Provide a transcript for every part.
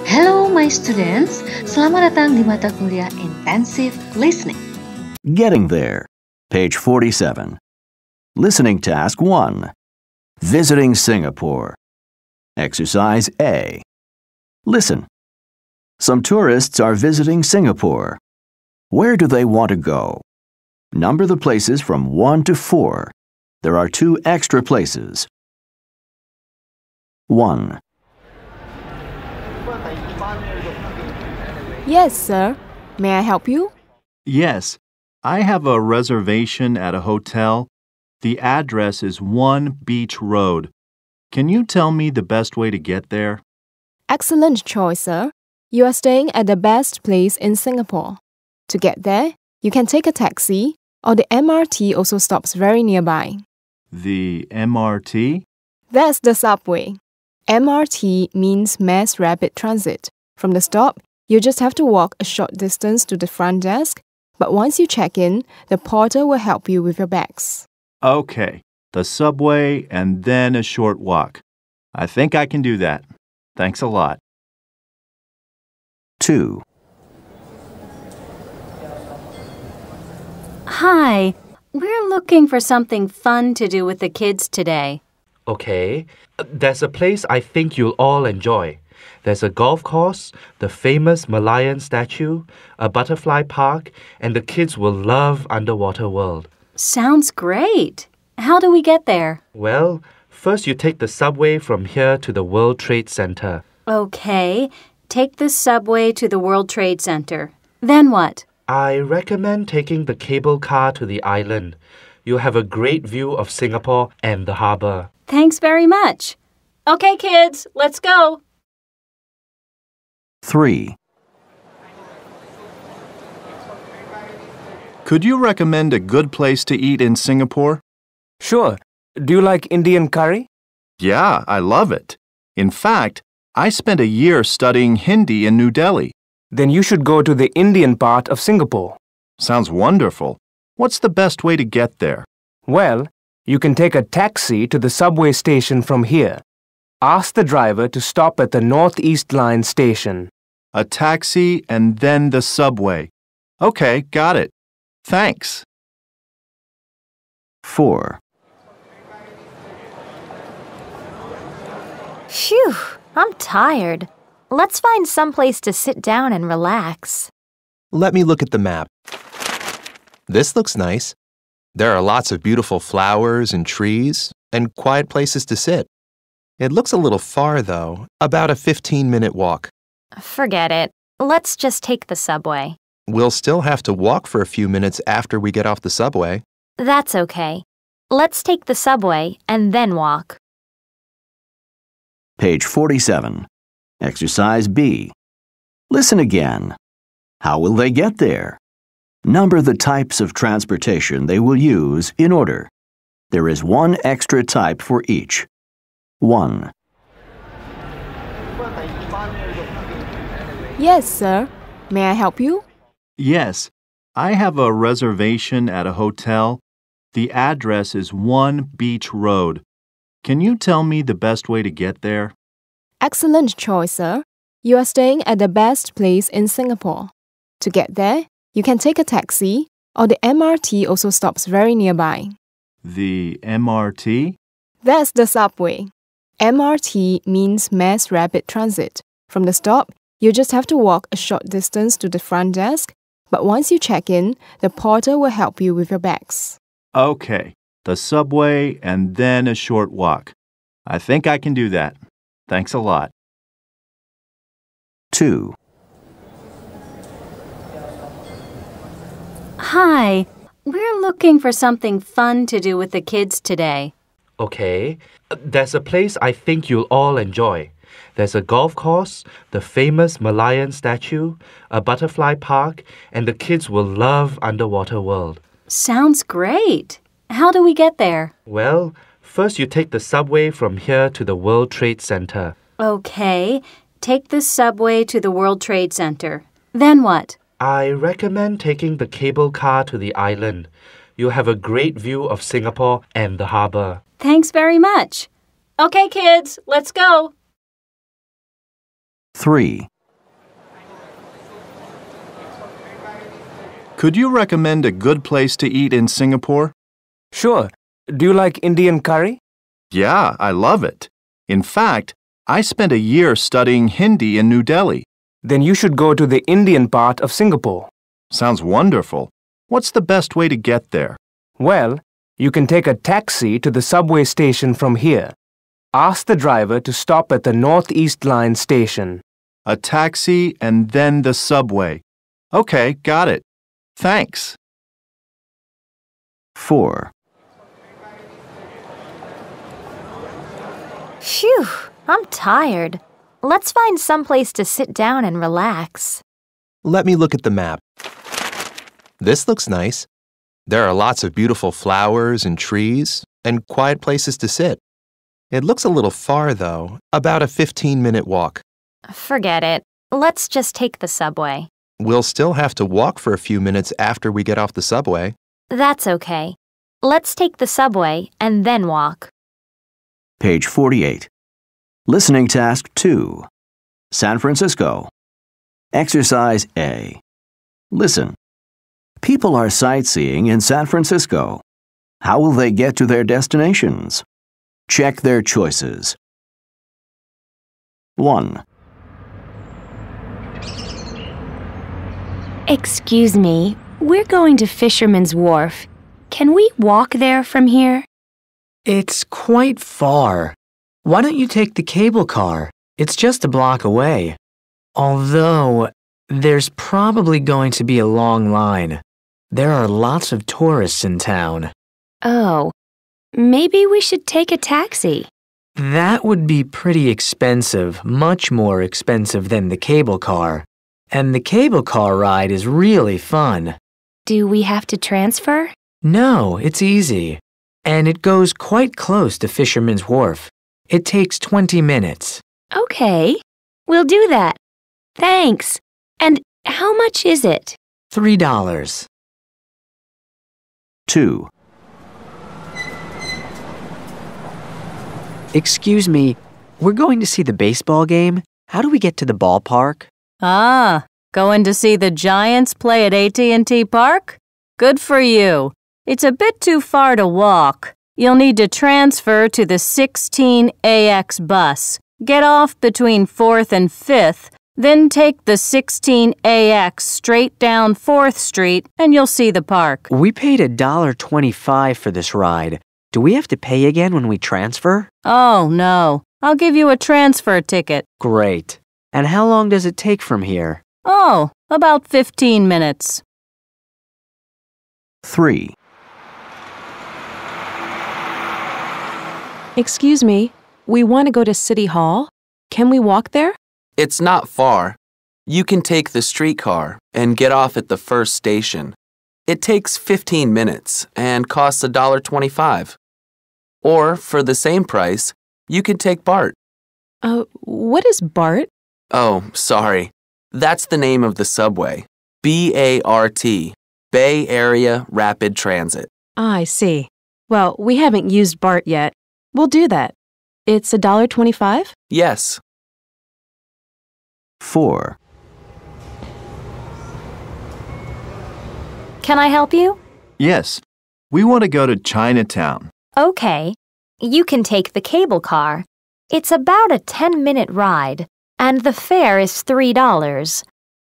Hello my students, selamat datang di mata kuliah Intensive Listening. Getting there. Page 47. Listening task 1. Visiting Singapore. Exercise A. Listen. Some tourists are visiting Singapore. Where do they want to go? Number the places from 1 to 4. There are 2 extra places. 1. Yes, sir. May I help you? Yes, I have a reservation at a hotel. The address is 1 Beach Road. Can you tell me the best way to get there? Excellent choice, sir. You are staying at the best place in Singapore. To get there, you can take a taxi, or the MRT also stops very nearby. The MRT? That's the subway. MRT means Mass Rapid Transit. From the stop, you just have to walk a short distance to the front desk, but once you check in, the porter will help you with your bags. Okay, the subway and then a short walk. I think I can do that. Thanks a lot. 2. Hi, we're looking for something fun to do with the kids today. Okay, there's a place I think you'll all enjoy. There's a golf course, the famous Malayan statue, a butterfly park, and the kids will love Underwater World. Sounds great. How do we get there? Well, first you take the subway from here to the World Trade Center. Okay, take the subway to the World Trade Center. Then what? I recommend taking the cable car to the island. You'll have a great view of Singapore and the harbor. Thanks very much. Okay, kids, let's go. 3. Could you recommend a good place to eat in Singapore? Sure. Do you like Indian curry? Yeah, I love it. In fact, I spent a year studying Hindi in New Delhi. Then you should go to the Indian part of Singapore. Sounds wonderful. What's the best way to get there? Well, you can take a taxi to the subway station from here. Ask the driver to stop at the Northeast Line station. A taxi and then the subway. Okay, got it. Thanks. 4. Phew, I'm tired. Let's find some place to sit down and relax. Let me look at the map. This looks nice. There are lots of beautiful flowers and trees and quiet places to sit. It looks a little far, though, about a 15-minute walk. Forget it. Let's just take the subway. We'll still have to walk for a few minutes after we get off the subway. That's okay. Let's take the subway and then walk. Page 47. Exercise B. Listen again. How will they get there? Number the types of transportation they will use in order. There is 1 extra type for each. 1. Yes, sir. May I help you? Yes, I have a reservation at a hotel. The address is 1 Beach Road. Can you tell me the best way to get there? Excellent choice, sir. You are staying at the best place in Singapore. To get there, you can take a taxi, or the MRT also stops very nearby. The MRT? That's the subway. MRT means Mass Rapid Transit. From the stop, you just have to walk a short distance to the front desk, but once you check in, the porter will help you with your bags. Okay, the subway and then a short walk. I think I can do that. Thanks a lot. 2. Hi, we're looking for something fun to do with the kids today. Okay, there's a place I think you'll all enjoy. There's a golf course, the famous Malayan statue, a butterfly park, and the kids will love Underwater World. Sounds great. How do we get there? Well, first you take the subway from here to the World Trade Center. Okay, take the subway to the World Trade Center. Then what? I recommend taking the cable car to the island. You'll have a great view of Singapore and the harbor. Thanks very much. Okay, kids, let's go. 3. Could you recommend a good place to eat in Singapore? Sure. Do you like Indian curry? Yeah, I love it. In fact, I spent a year studying Hindi in New Delhi. Then you should go to the Indian part of Singapore. Sounds wonderful. What's the best way to get there? Well, you can take a taxi to the subway station from here. Ask the driver to stop at the Northeast Line station. A taxi and then the subway. Okay, got it. Thanks. 4. Phew, I'm tired. Let's find some place to sit down and relax. Let me look at the map. This looks nice. There are lots of beautiful flowers and trees and quiet places to sit. It looks a little far, though, about a 15-minute walk. Forget it. Let's just take the subway. We'll still have to walk for a few minutes after we get off the subway. That's okay. Let's take the subway and then walk. Page 48. Listening task 2. San Francisco. Exercise A. Listen. People are sightseeing in San Francisco. How will they get to their destinations? Check their choices. 1. Excuse me, we're going to Fisherman's Wharf. Can we walk there from here? It's quite far. Why don't you take the cable car? It's just a block away. Although, there's probably going to be a long line. There are lots of tourists in town. Oh, maybe we should take a taxi. That would be pretty expensive, much more expensive than the cable car. And the cable car ride is really fun. Do we have to transfer? No, it's easy. And it goes quite close to Fisherman's Wharf. It takes 20 minutes. Okay, we'll do that. Thanks. And how much is it? $3. 2. Excuse me, we're going to see the baseball game. How do we get to the ballpark? Ah, going to see the Giants play at AT&T Park? Good for you. It's a bit too far to walk. You'll need to transfer to the 16AX bus. Get off between 4th and 5th, then take the 16AX straight down 4th Street and you'll see the park. We paid $1.25 for this ride. Do we have to pay again when we transfer? Oh, no. I'll give you a transfer ticket. Great. And how long does it take from here? Oh, about 15 minutes. 3. Excuse me, we want to go to City Hall. Can we walk there? It's not far. You can take the streetcar and get off at the first station. It takes 15 minutes and costs $1.25. Or, for the same price, you can take BART. What is BART? Oh, sorry. That's the name of the subway. B-A-R-T, Bay Area Rapid Transit. I see. Well, we haven't used BART yet. We'll do that. It's $1.25? Yes. 4. Can I help you? Yes. We want to go to Chinatown. Okay. You can take the cable car. It's about a 10-minute ride, and the fare is $3.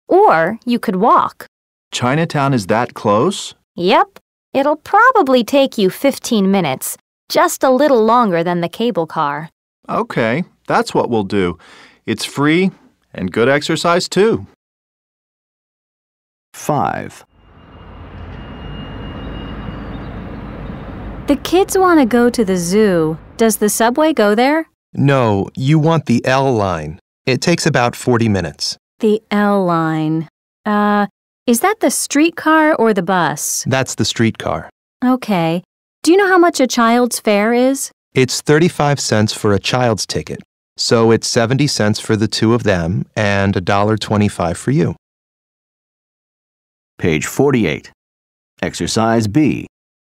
Or you could walk. Chinatown is that close? Yep. It'll probably take you 15 minutes, just a little longer than the cable car. Okay, that's what we'll do. It's free and good exercise too. 5. The kids want to go to the zoo. Does the subway go there? No, you want the L line. It takes about 40 minutes. The L line. Is that the streetcar or the bus? That's the streetcar. Okay. Do you know how much a child's fare is? It's 35 cents for a child's ticket. So it's 70 cents for the two of them and $1.25 for you. Page 48. Exercise B.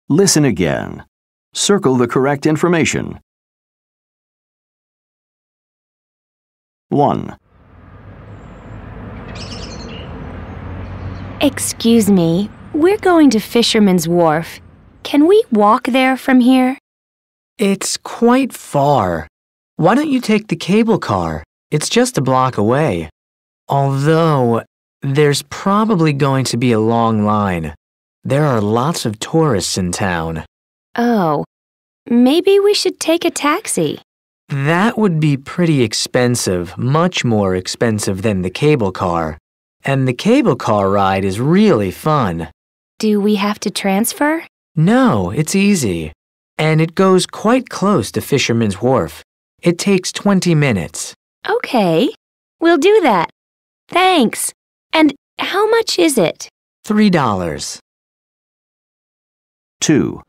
Listen again. Circle the correct information. 1. Excuse me, we're going to Fisherman's Wharf. Can we walk there from here? It's quite far. Why don't you take the cable car? It's just a block away. Although, there's probably going to be a long line. There are lots of tourists in town. Oh, maybe we should take a taxi. That would be pretty expensive, much more expensive than the cable car. And the cable car ride is really fun. Do we have to transfer? No, it's easy. And it goes quite close to Fisherman's Wharf. It takes 20 minutes. Okay, we'll do that. Thanks. And how much is it? $3. 2.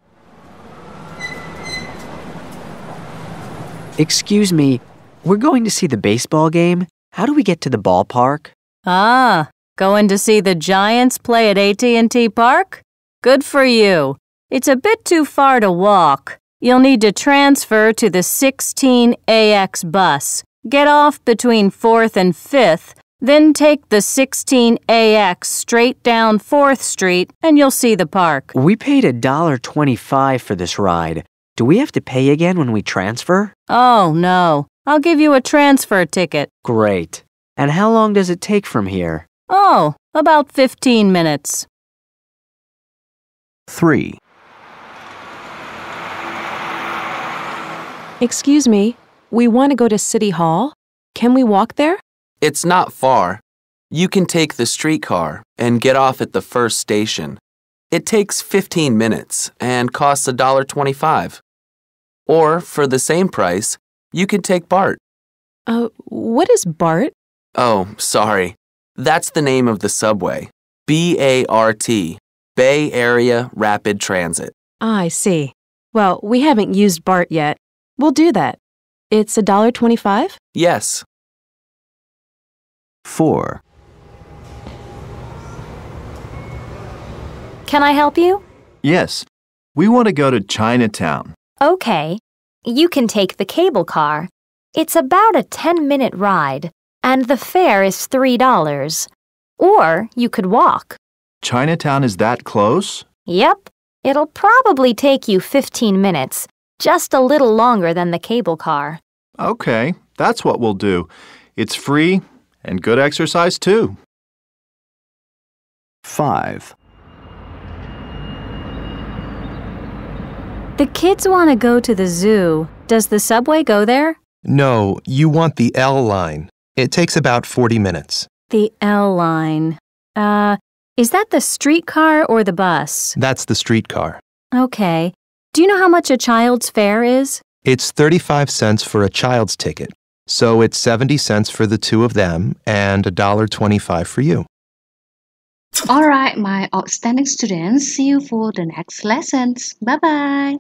Excuse me, we're going to see the baseball game. How do we get to the ballpark? Ah, going to see the Giants play at AT&T Park? Good for you. It's a bit too far to walk. You'll need to transfer to the 16AX bus. Get off between 4th and 5th, then take the 16AX straight down 4th Street and you'll see the park. We paid $1.25 for this ride. Do we have to pay again when we transfer? Oh, no. I'll give you a transfer ticket. Great. And how long does it take from here? Oh, about 15 minutes. 3. Excuse me, we want to go to City Hall. Can we walk there? It's not far. You can take the streetcar and get off at the first station. It takes 15 minutes and costs $1.25. Or, for the same price, you can take BART. What is BART? Oh, sorry. That's the name of the subway. BART, Bay Area Rapid Transit. I see. Well, we haven't used BART yet. We'll do that. It's $1.25? Yes. 4. Can I help you? Yes. We want to go to Chinatown. Okay. You can take the cable car. It's about a 10-minute ride, and the fare is $3. Or you could walk. Chinatown is that close? Yep. It'll probably take you 15 minutes, just a little longer than the cable car. Okay, that's what we'll do. It's free and good exercise too. 5. The kids want to go to the zoo. Does the subway go there? No, you want the L line. It takes about 40 minutes. The L line. Is that the streetcar or the bus? That's the streetcar. Okay. Do you know how much a child's fare is? It's 35 cents for a child's ticket. So it's 70 cents for the two of them and $1.25 for you. All right, my outstanding students. See you for the next lessons. Bye-bye.